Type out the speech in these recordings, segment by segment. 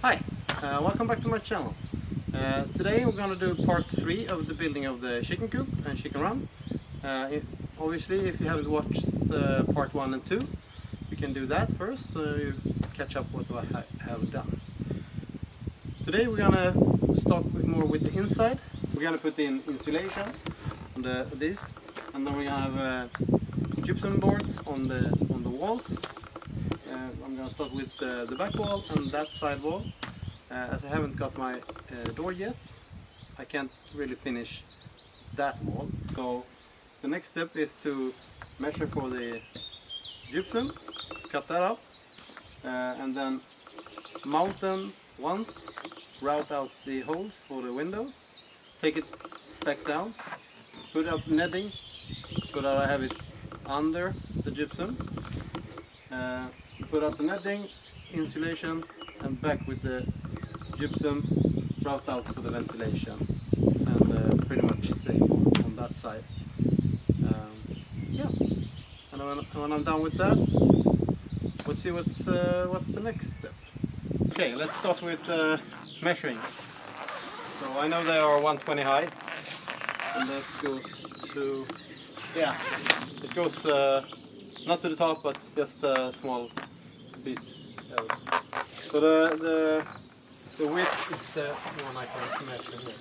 Hi, welcome back to my channel. Today we're going to do part 3 of the building of the chicken coop and chicken run. Obviously, if you haven't watched part 1 and 2, you can do that first so you catch up what I have done. Today we're going to start more with the inside. We're going to put in insulation on this, and then we're going to have gypsum boards on the walls. I'm going to start with the back wall and that side wall. As I haven't got my door yet, I can't really finish that wall. So the next step is to measure for the gypsum, cut that up, and then mount them once, route out the holes for the windows, take it back down, put up netting so that I have it under the gypsum. Put up the netting, insulation, and back with the gypsum, route out for the ventilation, and pretty much same on that side. Yeah, and when I'm done with that, we'll see what's the next step. Okay, let's start with measuring. So I know they are 120 high, and that goes to, yeah, it goes not to the top, but just a small piece. So the width is the one I can measure here.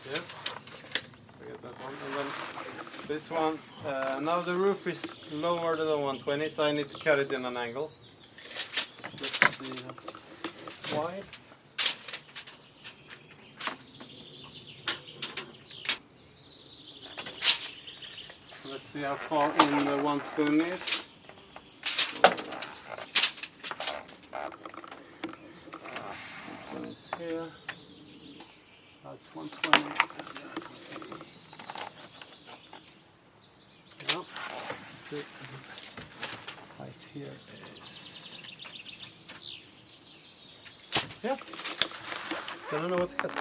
Yes, I get that one. And then this one. Now the roof is lower than 120, so I need to cut it in an angle. Let's see how wide. Let's see how far in the 120 is. This one is here. That's 120. Yep. The height here is. Yep. I don't know what to cut.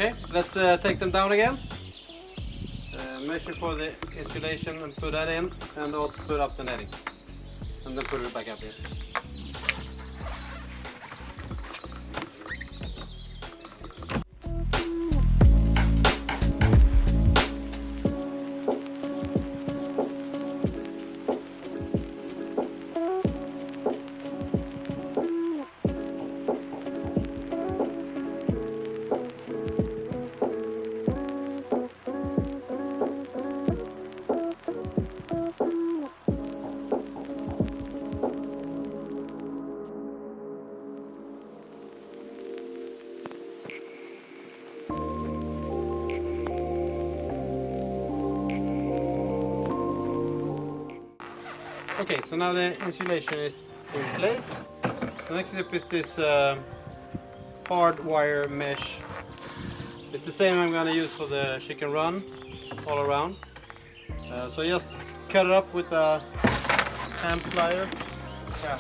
Okay, let's take them down again. Measure for the insulation and put that in, and also put up the netting. And then put it back up here. Okay, so now the insulation is in place. The next step is this hard wire mesh. It's the same I'm gonna use for the chicken run all around. So just cut it up with a hand plier. Yeah,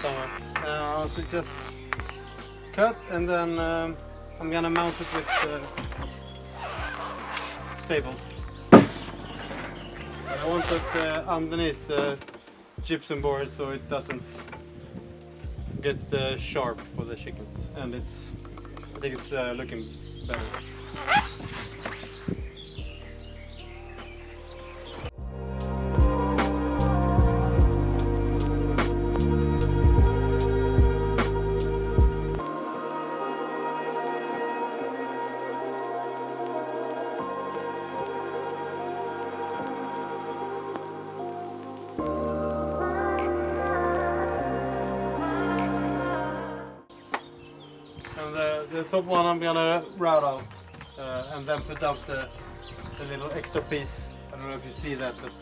somewhere. So just cut, and then I'm gonna mount it with staples. I want it underneath the gypsum board so it doesn't get sharp for the chickens, and I think it's looking better. The top one I'm gonna route out and then put out the little extra piece. I don't know if you see that, but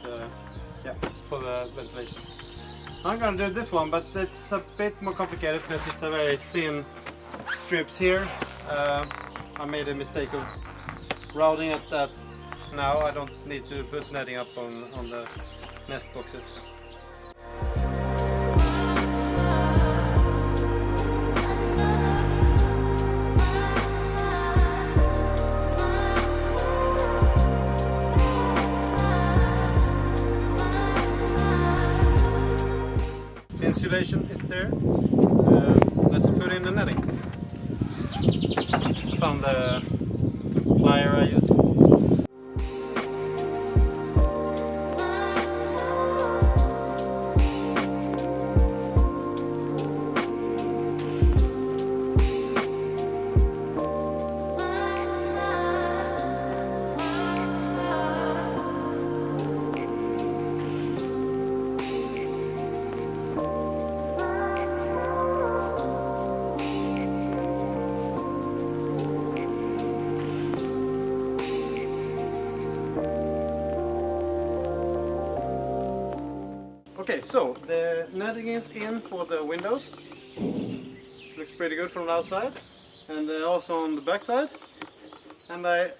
yeah, for the ventilation. I'm gonna do this one, but it's a bit more complicated because it's a very thin strips here. I made a mistake of routing at that now. I don't need to put netting up on the nest boxes. Insulation is there. Let's put in the netting. I found the plier I use. Okay, so the netting is in for the windows. It looks pretty good from the outside, and also on the back side. And I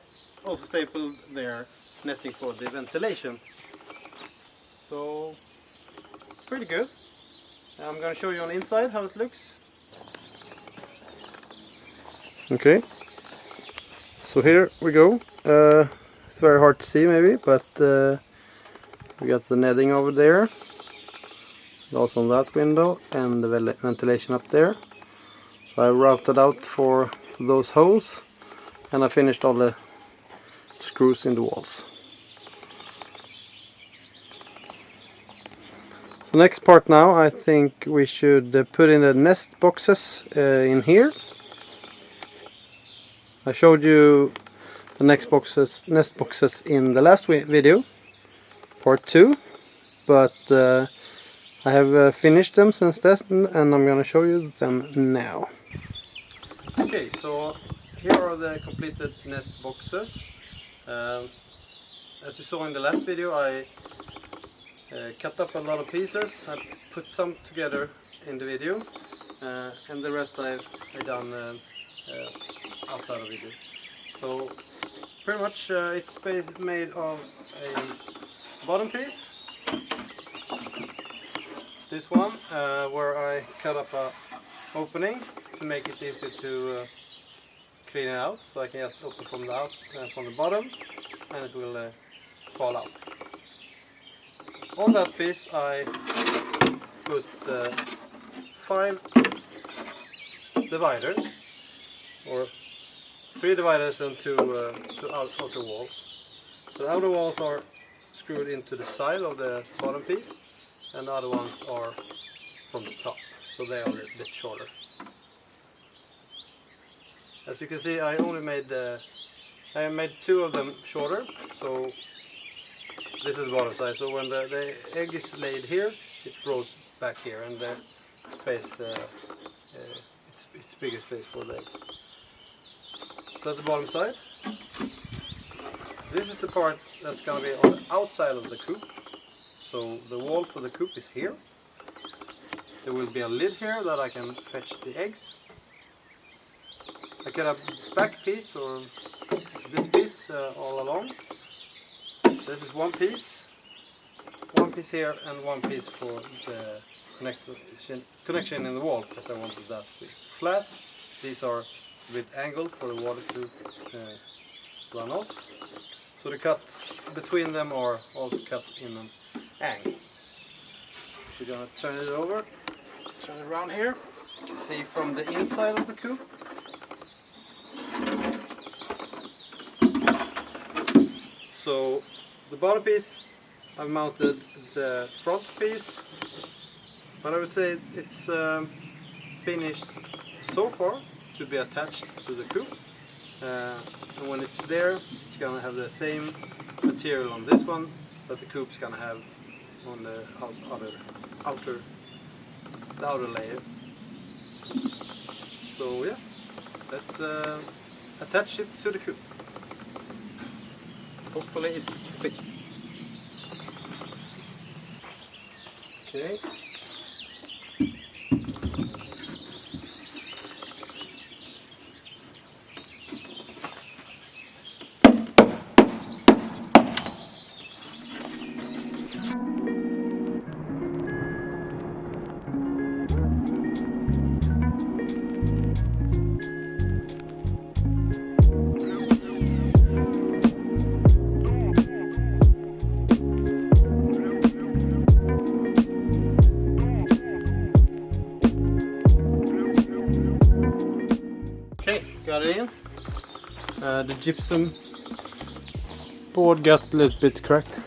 also stapled their netting for the ventilation. So pretty good. I'm going to show you on the inside how it looks. Okay, so here we go. It's very hard to see maybe, but we got the netting over there. Also on that window, and the ventilation up there. So I routed out for those holes, and I finished all the screws in the walls. So next part now, I think we should put in the nest boxes in here. I showed you the nest boxes in the last video, part 2, but I have finished them since then, and I'm going to show you them now. Okay, so here are the completed nest boxes. As you saw in the last video, I cut up a lot of pieces. I put some together in the video, and the rest I've done outside of video. So pretty much it's made of a bottom piece. This one, where I cut up a opening to make it easier to clean it out, so I can just open from the bottom, and it will fall out. On that piece I put 5 dividers, or 3 dividers and 2 outer walls. So the outer walls are screwed into the side of the bottom piece, and the other ones are from the top, so they are a bit shorter. As you can see, I only made 2 of them shorter, so this is the bottom side. So when the egg is laid here, it grows back here, and the space it's bigger space for the eggs. That's the bottom side. This is the part that's going to be on the outside of the coop. So the wall for the coop is here. There will be a lid here that I can fetch the eggs. I get a back piece or this piece all along. This is one piece here and one piece for the connection in the wall, because I wanted that to be flat. These are a bit angled for the water to run off. So the cuts between them are also cut in an angle. So you're gonna turn it over, turn it around here. You can see from the inside of the coop. So the bottom piece, I've mounted the front piece, but I would say it's finished so far to be attached to the coop. And when it's there, it's gonna have the same material on this one that the coop's gonna have on the outer layer. So yeah, let's attach it to the coop. Hopefully it fits. Okay. Okay, got it in. The gypsum board got a little bit cracked,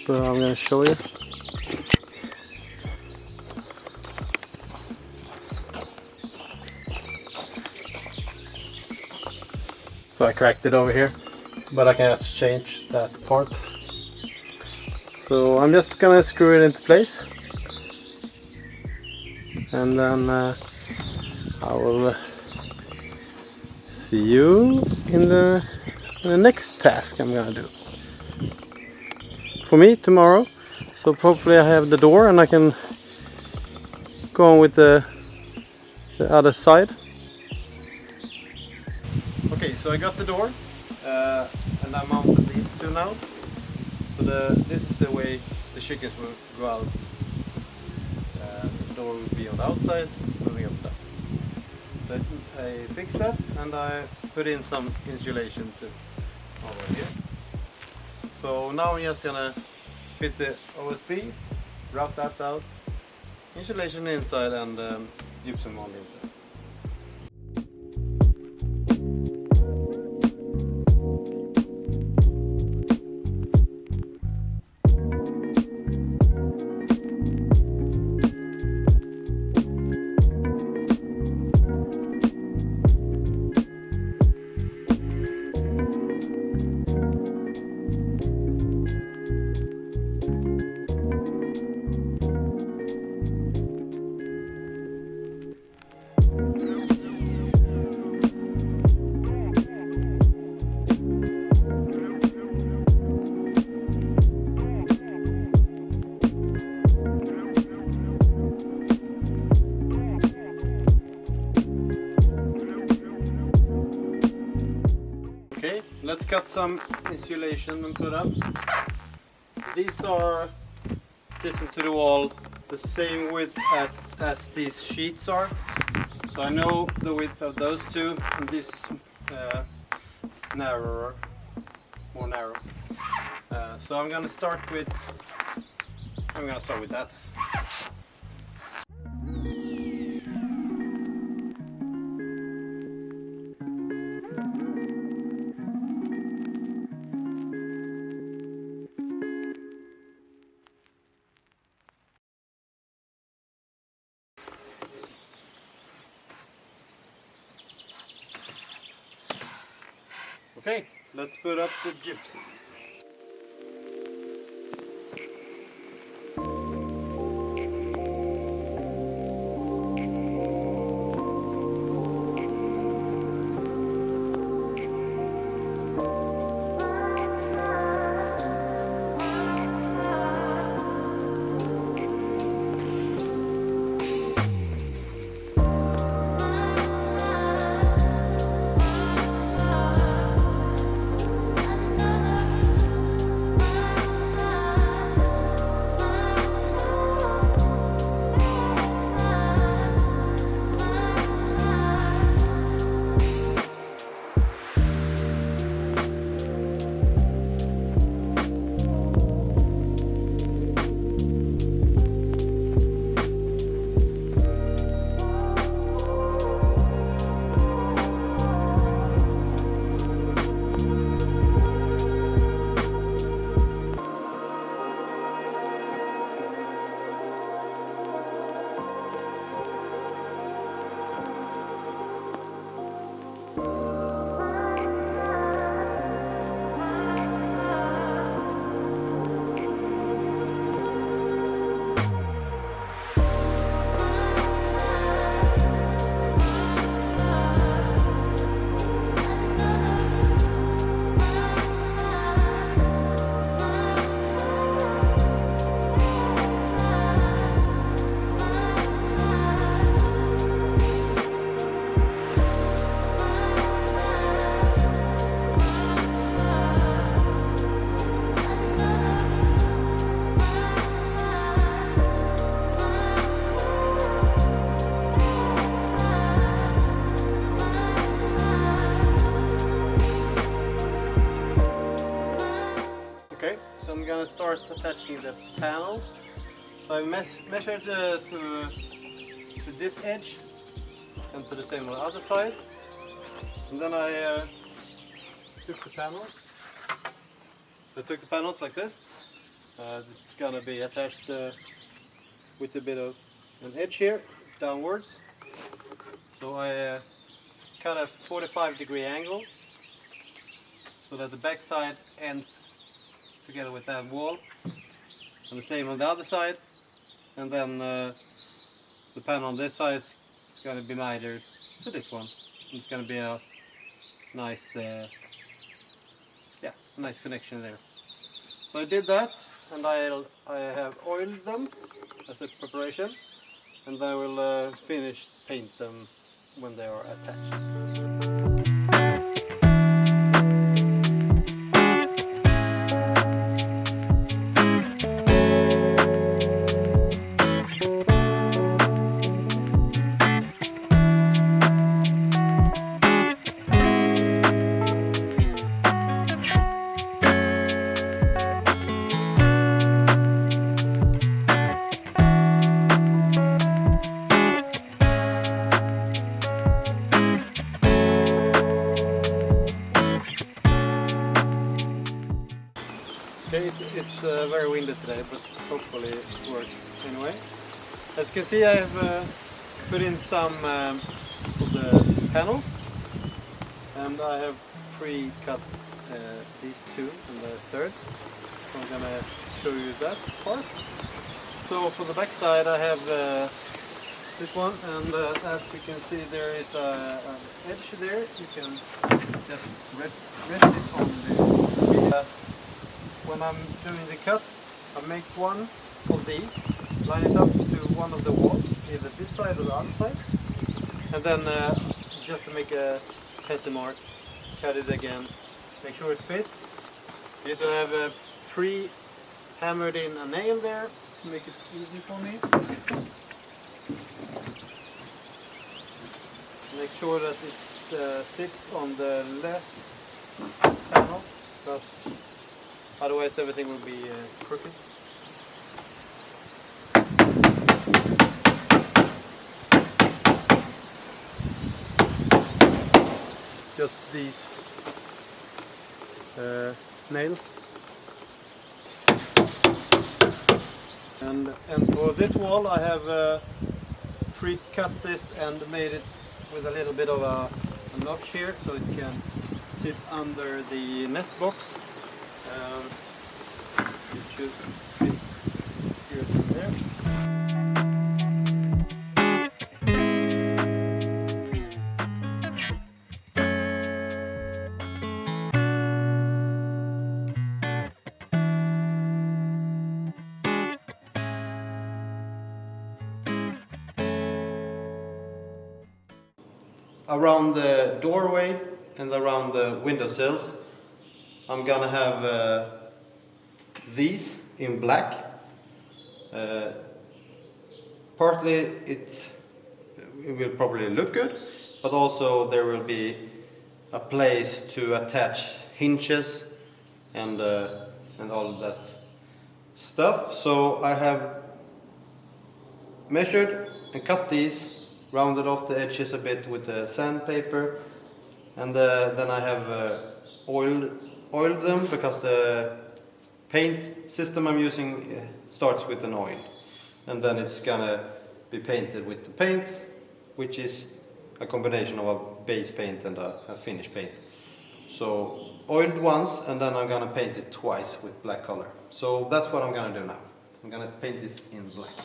but I'm going to show you. So I cracked it over here, but I can just change that part. So I'm just going to screw it into place, and then I will see you in the next task I'm gonna do. For me tomorrow, so hopefully I have the door and I can go on with the other side. Okay, so I got the door and I mounted these two now. So this is the way the chickens will go out. So the door will be on the outside, moving up and down. So I fixed that and I put in some insulation too over here. So now I'm just gonna fit the OSB, rough that out, insulation inside and gypsum on the inside. Okay, let's cut some insulation and put up. These are distant to the wall, the same width as these sheets are. So I know the width of those two, and this is narrower, more narrow. So I'm gonna start with that. Okay, let's put up the gypsum. start attaching the panels. So I measured to this edge and to the same on the other side. And then I took the panels. I took the panels like this. This is gonna be attached with a bit of an edge here, downwards. So I cut a 45-degree angle so that the back side ends together with that wall. And the same on the other side. And then the panel on this side is going to be mitered to this one. And it's going to be a nice, nice connection there. So I did that, and I have oiled them as a preparation, and I will finish paint them when they are attached. Okay, it's very windy today, but hopefully it works anyway. As you can see, I have put in some of the panels, and I have pre-cut these two and the third. So I'm gonna show you that part. So for the back side, I have this one, and as you can see, there is an edge there. You can just rest it on the. When I'm doing the cut, I make one of these, line it up to one of the walls, either this side or the other side, and then just to make a pencil mark, cut it again, make sure it fits. Okay, so I have pre-hammered in a nail there to make it easy for me. Make sure that it sits on the left panel, because otherwise everything will be crooked. Just these nails. And for this wall I have pre-cut this and made it with a little bit of a notch here so it can sit under the nest box. It should fit here and there. Around the doorway and around the windowsills, I'm gonna have these in black. Partly it will probably look good, but also there will be a place to attach hinges and all of that stuff. So I have measured and cut these, rounded off the edges a bit with the sandpaper, and then I have oiled them, because the paint system I'm using starts with an oil, and then it's gonna be painted with the paint, which is a combination of a base paint and a finish paint. So oiled once, and then I'm gonna paint it twice with black color. So that's what I'm gonna do now. I'm gonna paint this in black.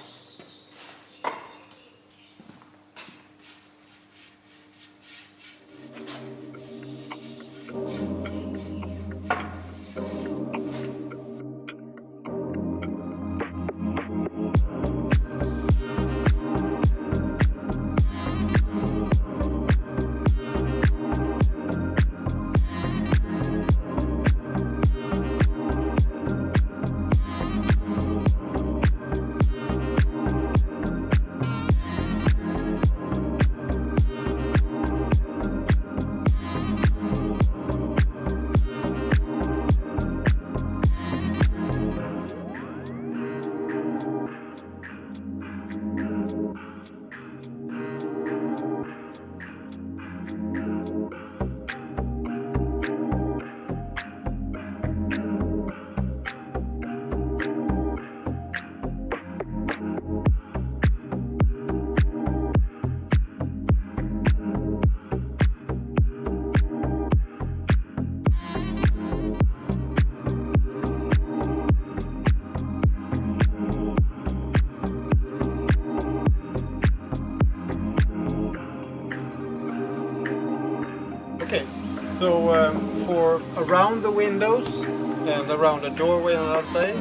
Okay, so for around the windows and around the doorway on the outside,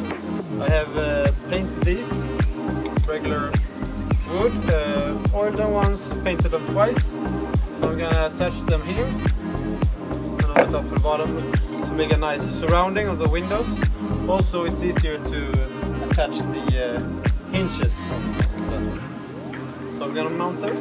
I have painted these regular wood, oiled them once, painted them twice. So I'm gonna attach them here and on the top and bottom to make a nice surrounding of the windows. Also, it's easier to attach the hinges of them. So I'm gonna mount those.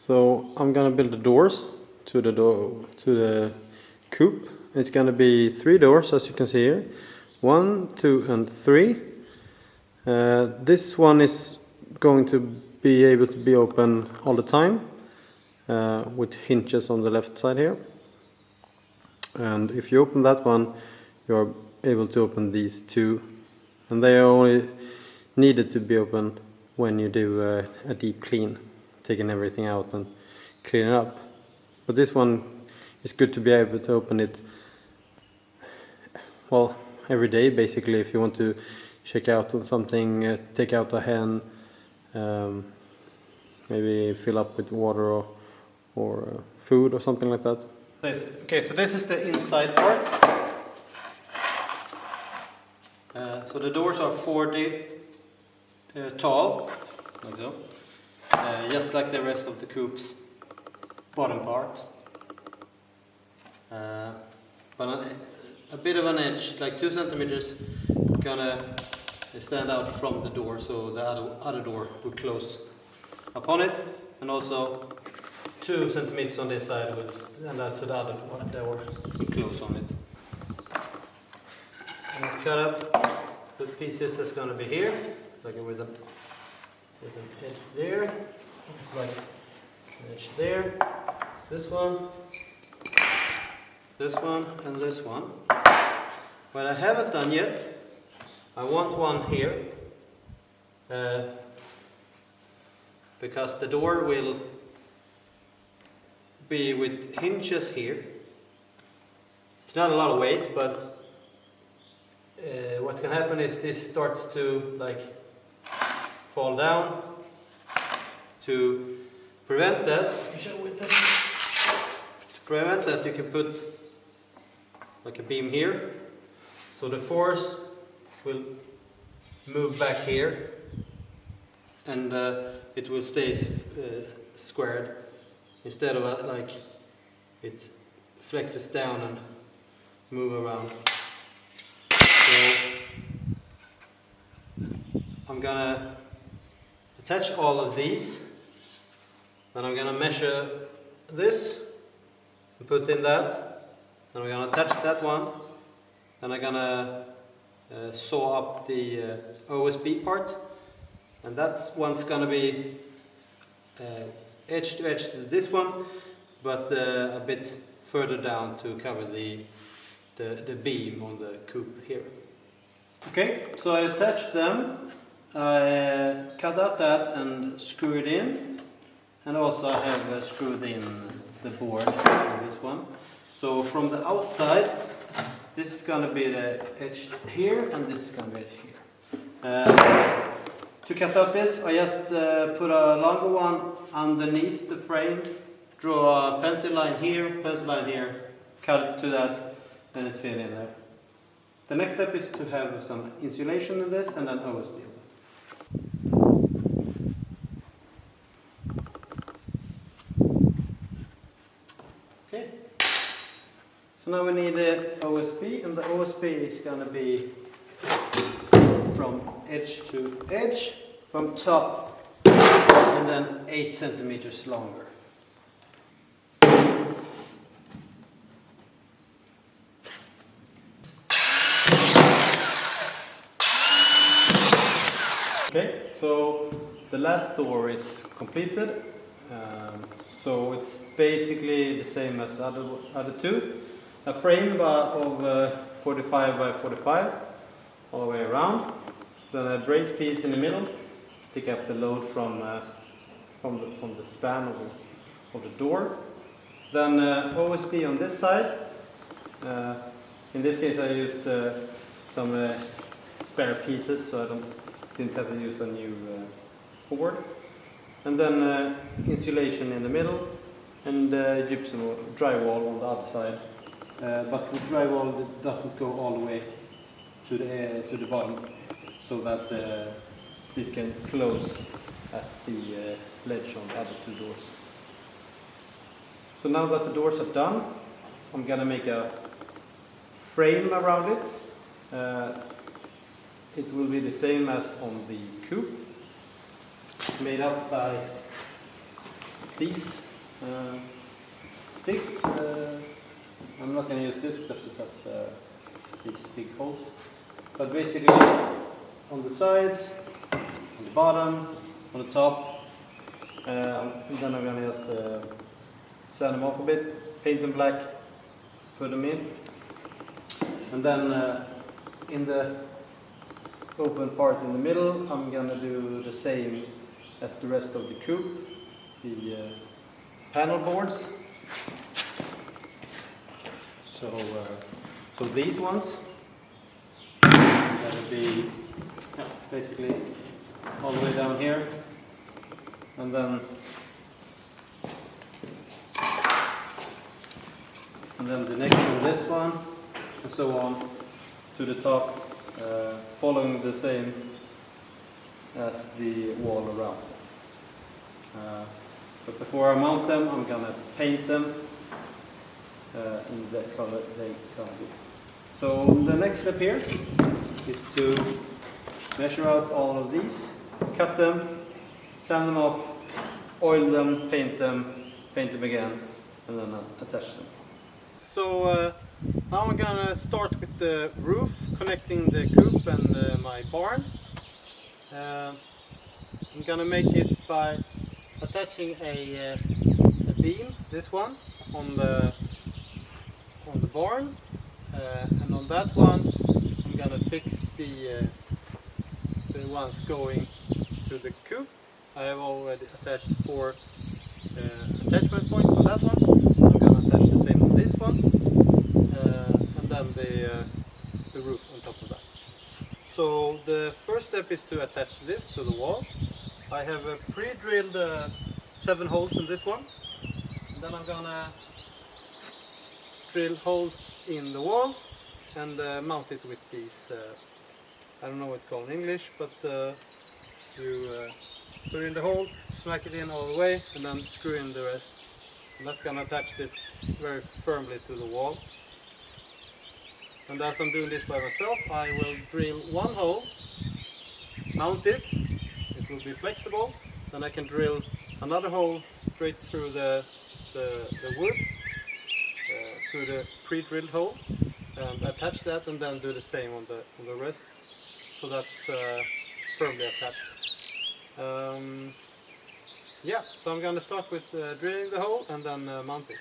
So I'm gonna build the doors to the coop. It's gonna be 3 doors, as you can see here. 1, 2, and 3. This one is going to be able to be open all the time with hinges on the left side here. And if you open that one, you're able to open these 2, and they are only needed to be open when you do a deep clean, taking everything out and clean it up. But this one is good to be able to open it, well, every day basically, if you want to check out on something, take out a hen, maybe fill up with water or food or something like that. Okay, so this is the inside part. So the doors are 40 tall, like so. Just like the rest of the coop's bottom part. But a bit of an edge, like 2 centimeters, gonna stand out from the door, so the other door will close upon it, and also 2 centimeters on this side, and that's the other door will close on it. And cut up the pieces that's gonna be here, like with an edge there, it's like an edge there, this one, and this one. What I haven't done yet, I want one here, because the door will be with hinges here. It's not a lot of weight, but what can happen is this starts to like fall down. To prevent that, you can put like a beam here, so the force will move back here, and it will stay squared instead of like it flexes down and move around. So I'm gonna attach all of these. Then I'm gonna measure this and put in that. Then I'm gonna attach that one. Then I'm gonna saw up the OSB part, and that one's gonna be edge to edge to this one, but a bit further down to cover the beam on the coop here. Okay, so I attached them. I cut out that and screw it in. And also I have screwed in the board on this one. So from the outside, this is going to be the edge here, and this is going to be here. To cut out this, I just put a longer one underneath the frame draw a pencil line here, cut it to that, then it's fit in there. The next step is to have some insulation in this and then OSB. Okay. So now we need the OSB, and the OSB is going to be from edge to edge, from top, and then 8 centimeters longer. Okay, so the last door is completed. So it's basically the same as other two. A frame of 45 by 45 all the way around. Then a brace piece in the middle to take up the load from the span of the door. Then OSB on this side. In this case I used some spare pieces, so I didn't have to use a new board. And then insulation in the middle, and gypsum or drywall on the other side. But the drywall doesn't go all the way to the bottom, so that this can close at the ledge on the other two doors. So now that the doors are done, I'm gonna make a frame around it. It will be the same as on the Coop, made up by these sticks. I'm not going to use this because it has these big holes. But basically, on the sides, on the bottom, on the top, and then I'm going to just sand them off a bit, paint them black, put them in, and then in the open part in the middle, I'm going to do the same as the rest of the Coop, the panel boards. So these ones will be basically all the way down here, and then the next one, this one, and so on to the top, following the same as the wall around. But before I mount them, I'm gonna paint them in the color they come with. So the next step here is to measure out all of these, cut them, sand them off, oil them, paint them again, and then attach them. So now I'm gonna start with the roof, connecting the Coop and my barn. I'm gonna make it by attaching a beam, this one, on the barn, and on that one I'm gonna fix the ones going to the Coop. I have already attached 4 attachment points on that one. I'm gonna attach the same on this one, and then the roof on top of that. So the first step is to attach this to the wall. I have pre-drilled 7 holes in this one. And then I'm gonna drill holes in the wall and mount it with these, I don't know what it's called in English, but you put in the hole, smack it in all the way, and then screw in the rest. And that's gonna attach it very firmly to the wall. And as I'm doing this by myself, I will drill 1 hole, mount it, it will be flexible, then I can drill another hole straight through the wood, through the pre-drilled hole, and attach that, and then do the same on the rest, so that's firmly attached. Yeah, so I'm gonna start with drilling the hole and then mount this.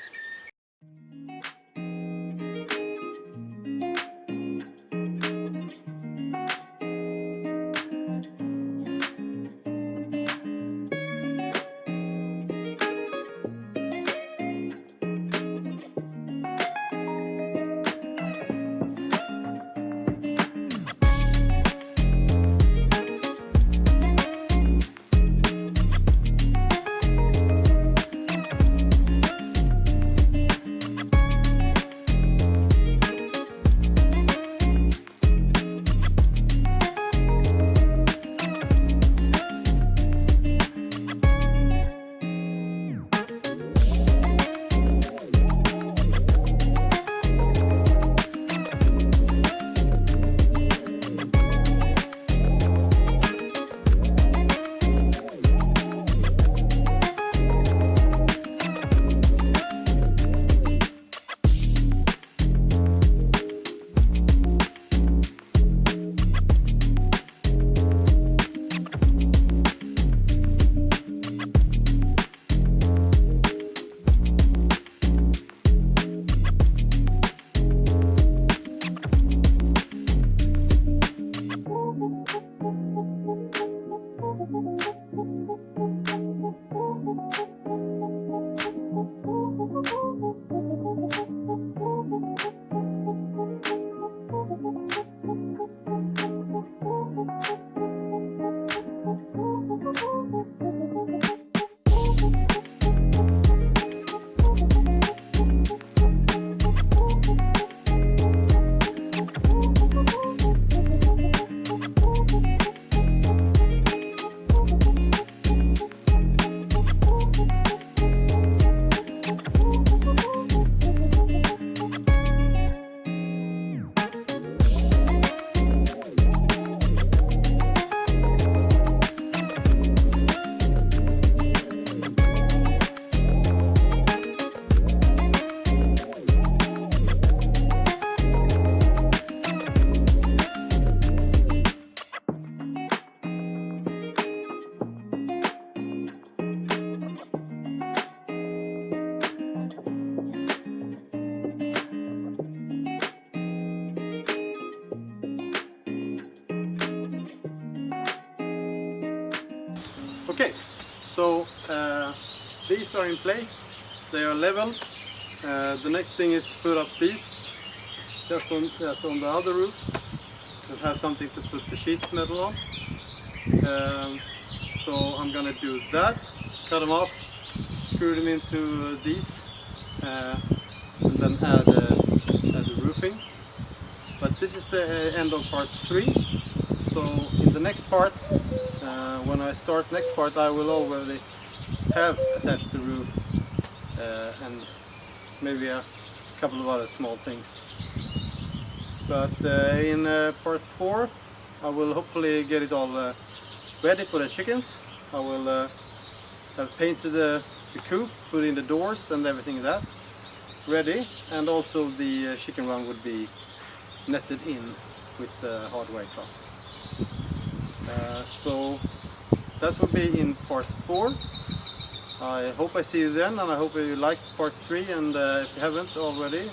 Okay, so these are in place, they are level. The next thing is to put up these just on the other roof, to have something to put the sheet metal on. So I'm gonna do that, cut them off, screw them into these, and then add the roofing. But this is the end of part 3. So in the next part, when I start next part, I will already have attached the roof and maybe a couple of other small things. But in part 4, I will hopefully get it all ready for the chickens. I will have painted the coop, put in the doors and everything like that ready, and also the chicken run would be netted in with hard white cloth. So that will be in part 4. I hope I see you then, and I hope you liked part 3, and if you haven't already,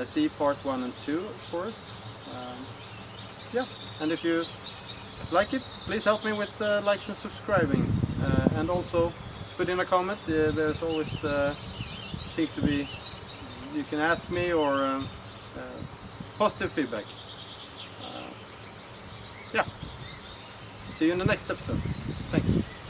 see part 1 and 2 of course. Yeah, and if you like it, please help me with likes and subscribing, and also put in a comment. There's always things to be, you can ask me, or positive feedback. Yeah, see you in the next episode. Thanks.